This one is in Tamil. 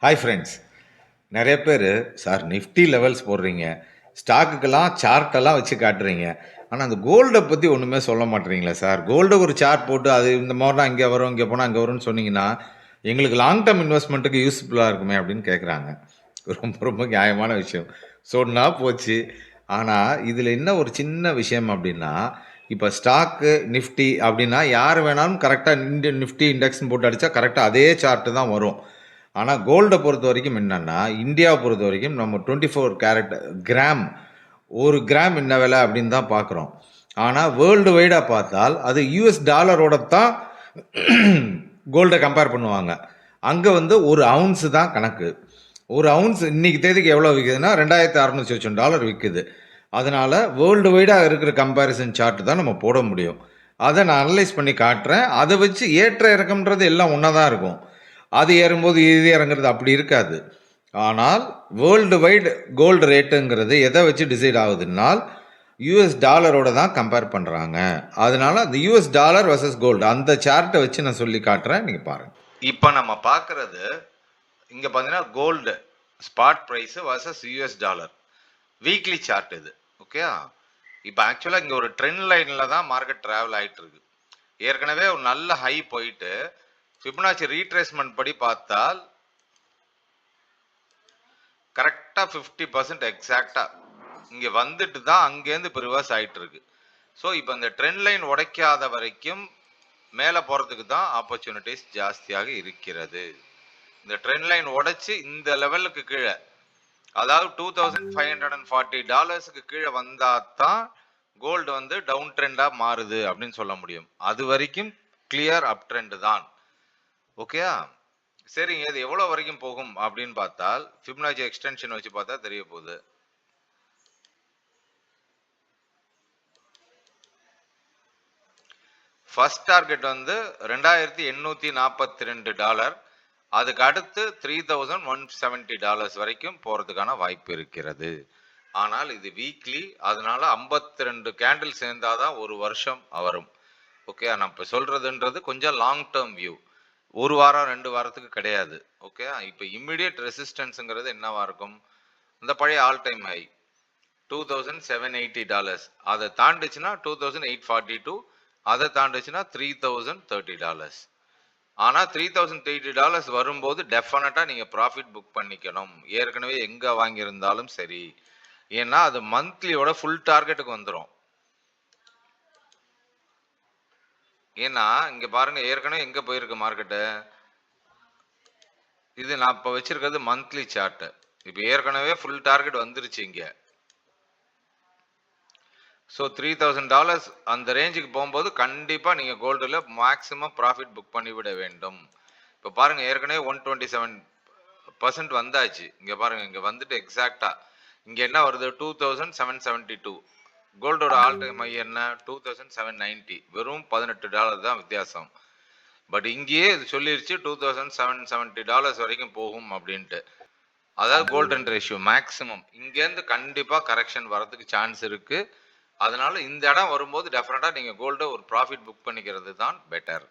Hi friends. நிறைய பேர் சார் நிஃப்டி லெவல்ஸ் போடுறீங்க, ஸ்டாக்குக்கெல்லாம் சார்ட்டெல்லாம் வச்சு காட்டுறீங்க, ஆனால் அந்த கோல்டை பற்றி ஒன்றுமே சொல்ல மாட்டேறீங்களா சார்? கோல்டை ஒரு சார்ட் போட்டு அது இந்த மாதிரிலாம் இங்கே வரும், இங்கே போனால் அங்கே வரும்னு சொன்னீங்கன்னா எங்களுக்கு லாங் டேர்ம் இன்வெஸ்ட்மெண்ட்டுக்கு யூஸ்ஃபுல்லாக இருக்குமே அப்படின்னு கேட்குறாங்க. ரொம்ப ரொம்ப நியாயமான விஷயம். சொன்னா போச்சு. ஆனால் இதில் என்ன ஒரு சின்ன விஷயம் அப்படின்னா, இப்போ ஸ்டாக்கு நிஃப்டி அப்படின்னா யார் வேணாலும் கரெக்டாக இந்தியன் நிஃப்டி இண்டெக்ஸ்னு போட்டு அடித்தா கரெக்டாக அதே சார்ட்டு தான் வரும். ஆனால் கோல்டை பொறுத்த வரைக்கும் என்னன்னா, இந்தியாவை பொறுத்த வரைக்கும் நம்ம 24 கேரட் கிராம், ஒரு கிராம் என்ன விலை அப்படின்னு தான் பார்க்குறோம். ஆனால் வேர்ல்டு வைடாக பார்த்தால் அது யூஎஸ் டாலரோட தான் கோல்டை கம்பேர் பண்ணுவாங்க. அங்கே வந்து ஒரு அவுன்ஸு தான் கணக்கு. ஒரு அவுன்ஸ் இன்னைக்கு தேதிக்கு எவ்வளோ விற்குதுன்னா $2,600 விற்குது. அதனால் வேர்ல்டு வைடாக இருக்கிற கம்பேரிசன் சார்ட் தான் நம்ம போட முடியும். அதை நான் அனலைஸ் பண்ணி காட்டுறேன். அதை வச்சு ஏற்ற இறக்கம்ன்றது எல்லாம் ஒன்றா தான் இருக்கும். அது ஏறும்போது இது இறங்குறது அப்படி இருக்காது. ஆனால் வேர்ல்டு வைடு கோல்டு ரேட்டுங்கிறது எதை வச்சு டிசைட் ஆகுதுன்னால் யூஎஸ் டாலரோட தான் கம்பேர் பண்ணுறாங்க. அதனால அந்த யூஎஸ் டாலர் வர்சஸ் கோல்டு அந்த சார்ட்டை வச்சு நான் சொல்லி காட்டுறேன், நீங்கள் பாருங்கள். இப்போ நம்ம பார்க்குறது இங்கே பார்த்தீங்கன்னா gold spot price versus US dollar weekly chart இது. ஓகே, இப்போ ஆக்சுவலாக இங்கே ஒரு ட்ரெண்ட் லைனில் தான் மார்க்கெட் ட்ராவல் ஆகிட்டு இருக்கு. ஏற்கனவே ஒரு நல்ல ஹை போயிட்டு ஃபிபனாச்சி ரீட்ரேஸ்மெண்ட் படி பார்த்தால் கரெக்டாக 50% எக்ஸாக்டாக இங்கே வந்துட்டு தான் அங்கேருந்து இப்போ ரிவர்ஸ் ஆகிட்டு இருக்கு. ஸோ இப்போ இந்த ட்ரெண்ட் லைன் உடைக்காத வரைக்கும் மேலே போகிறதுக்கு தான் ஆப்பர்ச்சுனிட்டிஸ் ஜாஸ்தியாக இருக்கிறது. இந்த ட்ரெண்ட் லைன் உடைச்சு இந்த லெவலுக்கு கீழே, அதாவது $2,540 கீழே வந்தால் தான் கோல்டு வந்து டவுன் ட்ரெண்டாக மாறுது அப்படின்னு சொல்ல முடியும். அது வரைக்கும் கிளியர் அப் ட்ரெண்ட் தான். ஓகேயா, சரிங்க. இது எவ்வளோ வரைக்கும் போகும் அப்படின்னு பார்த்தால் ஃபிபனாச்சி எக்ஸ்டென்ஷன் வச்சு பார்த்தா தெரிய போகுது. ஃபர்ஸ்ட் டார்கெட் வந்து $2,842, அதுக்கு அடுத்து $3,170 வரைக்கும் போகிறதுக்கான வாய்ப்பு இருக்கிறது. ஆனால் இது வீக்லி, அதனால 52 கேண்டில் சேர்ந்தாதான் ஒரு வருஷம் வரும். ஓகே, நான் இப்போ சொல்றதுன்றது கொஞ்சம் லாங் டேர்ம் வியூ, ஒரு வாரம் 2 வாரத்துக்கு கிடையாது. ஓகே, இப்போ இம்மிடியட் ரெசிஸ்டன்ஸுங்கிறது என்னவா இருக்கும்? இந்த பழைய ஆல் டைம் ஹை $2,780, அதை தாண்டிச்சுன்னா 2,842, அதை தாண்டிச்சுன்னா $3,030. ஆனால் $3,030 வரும்போது டெஃபினட்டாக நீங்கள் ப்ராஃபிட் புக் பண்ணிக்கணும், ஏற்கனவே எங்கே வாங்கியிருந்தாலும் சரி. ஏன்னா அது மந்த்லியோட ஃபுல் டார்கெட்டுக்கு வந்துடும். ஏன்னா இங்க பாருங்க, ஏற்கனவே எங்க போயிருக்கு மார்க்கெட்டு. இது நான் இப்ப வச்சிருக்கிறது மந்த்லி சார்ட். இப்ப ஏற்கனவே ஃபுல் டார்கெட் வந்துருச்சு இங்க. ஸோ $3,000 அந்த ரேஞ்சுக்கு போகும்போது கண்டிப்பா நீங்க கோல்டுல மேக்சிமம் ப்ராஃபிட் புக் பண்ணிவிட வேண்டும். இப்ப பாருங்க, ஏற்கனவே 127% வந்தாச்சு. இங்க பாருங்க, இங்க வந்துட்டு எக்ஸாக்டா இங்க என்ன வருது? 2,772. கோல்டோட ஆல் டைம் ஹை என்ன? 2,790. வெறும் $18 தான் வித்தியாசம். பட் இங்கேயே இது சொல்லிருச்சு $2,770 வரைக்கும் போகும் அப்படின்ட்டு. அதாவது கோல்டன் ரேஷியோ மேக்சிமம் இங்கேருந்து கண்டிப்பா கரெக்ஷன் வரதுக்கு சான்ஸ் இருக்கு. அதனால இந்த இடம் வரும்போது டெஃபினட்டா நீங்க கோல்ட ஒரு ப்ராஃபிட் புக் பண்ணிக்கிறது தான் பெட்டர்.